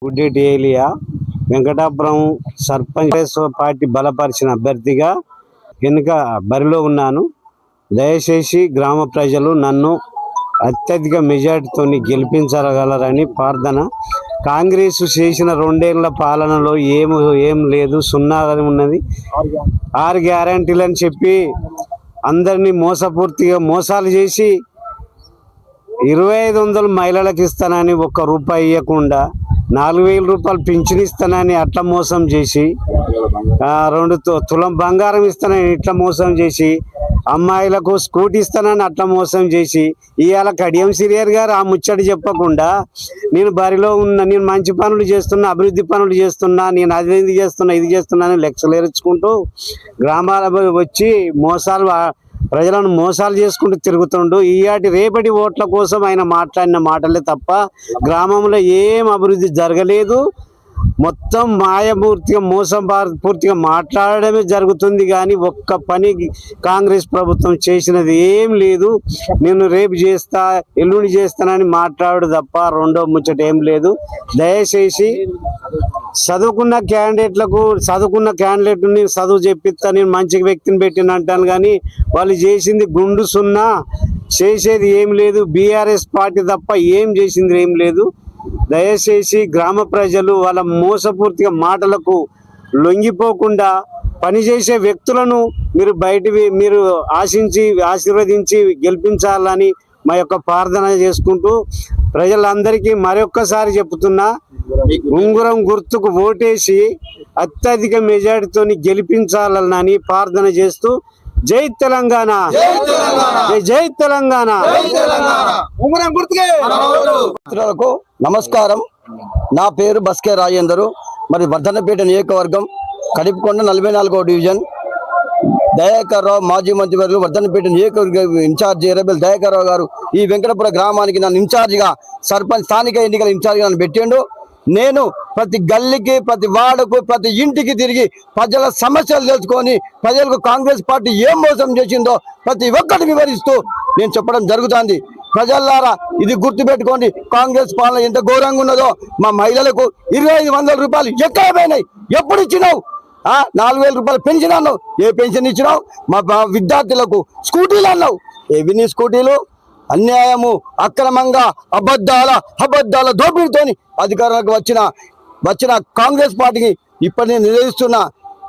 గుడ్డేటి ఏలియా వెంకటాపురం సర్పంచ్ పార్టీ బలపరిచిన అభ్యర్థిగా ఎన్నిక బరిలో ఉన్నాను. దయచేసి గ్రామ ప్రజలు నన్ను అత్యధిక మెజార్టీతో గెలిపించగలరని ప్రార్థన. కాంగ్రెస్ చేసిన 2 ఏళ్ల పాలనలో ఏం లేదు, సున్నాగా ఉన్నది. 6 గ్యారంటీలని చెప్పి అందరినీ మోసాలు చేసి 2500 మహిళలకు ఇస్తానని ₹1 ఇవ్వకుండా 4000 రూపాయలు పింఛన్ ఇస్తానని అట్లా మోసం చేసి 2 తులం బంగారం ఇస్తానని ఇట్లా మోసం చేసి అమ్మాయిలకు స్కూటీ ఇస్తానని అట్లా మోసం చేసి ఇవాళ కడియం సిరియర్ గారు ఆ ముచ్చట చెప్పకుండా నేను బరిలో ఉన్న, నేను మంచి పనులు చేస్తున్నా, అభివృద్ధి పనులు చేస్తున్నా, నేను అది చేస్తున్నా ఇది చేస్తున్నా అని లెక్కలు ఎరుచుకుంటూ గ్రామాల వచ్చి ప్రజలను మోసాలు చేసుకుంటూ తిరుగుతుండు. రేపటి ఓట్ల కోసం ఆయన మాట్లాడిన మాటలే తప్ప గ్రామంలో ఏం అభివృద్ధి జరగలేదు. మొత్తం పూర్తిగా మాట్లాడడమే జరుగుతుంది కానీ ఒక్క పని కాంగ్రెస్ ప్రభుత్వం చేసినది ఏం లేదు. నేను రేపు చేస్తా, ఎల్లుండి చేస్తానని మాట్లాడు తప్ప రెండో ముచ్చట ఏం లేదు. దయచేసి చదువుకున్న క్యాండిడేట్ని చదువు చెప్పిస్తా, నేను మంచి వ్యక్తిని పెట్టిన అంటాను కానీ వాళ్ళు చేసింది గుండు సున్నా, చేసేది ఏం లేదు. బీఆర్ఎస్ పార్టీ తప్ప ఏం చేసింది ఏం లేదు. దయచేసి గ్రామ ప్రజలు వాళ్ళ మోసపూర్తిగా మాటలకు లొంగిపోకుండా పనిచేసే వ్యక్తులను మీరు ఆశీర్వదించి గెలిపించాలని మా యొక్క ప్రార్థన చేసుకుంటూ ప్రజలందరికీ మరొక్కసారి చెప్తున్నా, ఉంగరం గుర్తుకు ఓటేసి అత్యధిక మెజార్టీతో గెలిపించాలని ప్రార్థన చేస్తూ జై తెలంగాణ, జై తెలంగాణ. మిత్రులకు నమస్కారం. నా పేరు బస్కే రాజేందరు. మరి వర్ధన్నపేట నియోజకవర్గం కడిపికొండ 44వ డివిజన్. దయాకర్ రావు మాజీ మంత్రివర్యులు వర్ధన్నపేట నియోజకవర్గ ఇన్ఛార్జి ఎర్రబెల్లి దయాకర్ రావు గారు ఈ వెంకటపుర గ్రామానికి నన్ను ఇన్ఛార్జిగా, స్థానిక ఎన్నికల ఇన్ఛార్జిగా నన్ను పెట్టిండు. నేను ప్రతి గల్లీకి, ప్రతి వార్డుకు, ప్రతి ఇంటికి తిరిగి ప్రజల సమస్యలు తెలుసుకొని ప్రజలకు కాంగ్రెస్ పార్టీ ఏం మోసం చేసిందో ప్రతి ఒక్కటి వివరిస్తూ నేను చెప్పడం జరుగుతుంది. ప్రజలారా ఇది గుర్తుపెట్టుకోండి, కాంగ్రెస్ పాలన ఎంత ఘోరంగా ఉన్నదో. మా మహిళలకు 2500 రూపాయలు ఎక్కడ పోయినాయి, ఎప్పుడు ఇచ్చినావు? 4000 రూపాయలు పెన్షన్ అన్నావు, ఏ పెన్షన్ ఇచ్చినావు? మా విద్యార్థులకు స్కూటీలు అన్నావు, ఏవి స్కూటీలు? అన్యాయము, అక్రమంగా అబద్ధాల దోపిడీతోని అధికారులకు వచ్చిన కాంగ్రెస్ పార్టీకి ఇప్పటి నేను నిలదీస్తున్నా.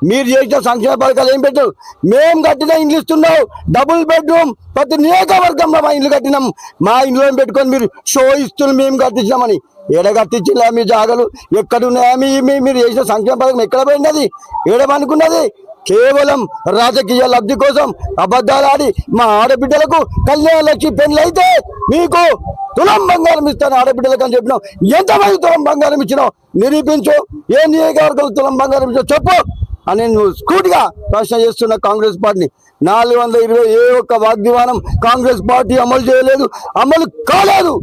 మీరు చేసిన సంక్షేమ పథకాలు ఏం పెట్టారు? మేము కట్టిన ఇండ్లు ఇస్తున్నావు, డబుల్ బెడ్రూమ్ ప్రతి నియోజకవర్గంలో మా ఇల్లు కట్టినాం. మా ఇంట్లో పెట్టుకొని మీరు షో ఇస్తున్నాం, మేము కట్టించినామని. ఏడ కట్టించినా మీ జాగాలు ఎక్కడున్నాయా? మీరు చేసిన సంక్షేమ పథకం ఎక్కడ పోయినది? ఏడమనుకున్నది? కేవలం రాజకీయ లబ్ధి కోసం అబద్ధాలు ఆడి మా ఆడబిడ్డలకు కళ్యాణ లక్ష్మి పెళ్ళైతే మీకు తులం బంగారం ఇస్తాను ఆడబిడ్డలకు అని చెప్పినావు. ఎంతమంది తులం బంగారం ఇచ్చినావు నిరూపించు. ఏ నియోజకవర్గం తులం బంగారం ఇచ్చావు చెప్పు అని నువ్వు స్కూటిగా ప్రశ్న చేస్తున్న కాంగ్రెస్ పార్టీని. 420 ఏ ఒక్క వాగ్దానం కాంగ్రెస్ పార్టీ అమలు చేయలేదు, అమలు కాలేదు.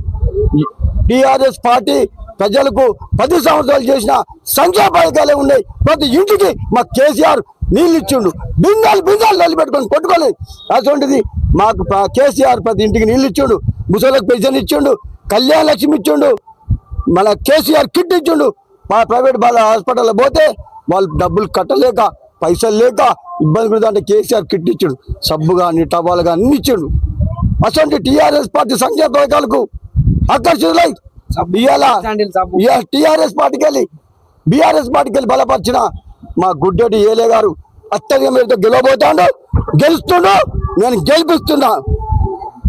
టీఆర్ఎస్ పార్టీ ప్రజలకు 10 సంవత్సరాలు చేసిన సంక్షేమ పథకాలే ఉన్నాయి. ప్రతి ఇంటికి మా కేసీఆర్ నీళ్ళు ఇచ్చిండు, బిందాలు నిలబెట్టుకొని కొట్టుకోలేదు. అటువంటిది మాకు కేసీఆర్ ప్రతి ఇంటికి నీళ్ళు ఇచ్చిండు, ముసలకు పెన్షన్ ఇచ్చిండు, కళ్యాణ లక్ష్మి ఇచ్చిండు, మన కేసీఆర్ కిట్ ఇచ్చిండు. మా ప్రైవేట్ హాస్పిటల్లో పోతే వాళ్ళు డబ్బులు కట్టలేక, పైసలు లేక ఇబ్బంది పడుతుంటే కేసీఆర్ కిట్ ఇచ్చిండు, సబ్బు కానీ టవాలు కానీ అన్ని ఇచ్చిండు. అటువంటి టీఆర్ఎస్ పార్టీ సంక్షేమ పథకాలకు ఆకర్షితులై టీఆర్ఎస్ పార్టీకి వెళ్ళి బీఆర్ఎస్ పార్టీకి వెళ్ళి బలపరిచిన మా గుడ్డేటి ఏలే గారు అత్యధిక మేరతో గెలవబోతాడు, గెలుస్తుండు, నేను గెలిపిస్తున్నా.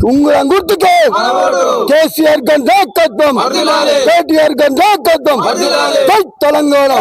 ఉంగరం గుర్తుకే కేసీఆర్ గంజాకత్వం, కేటీఆర్ గంజాకత్వం, తెలంగాణ.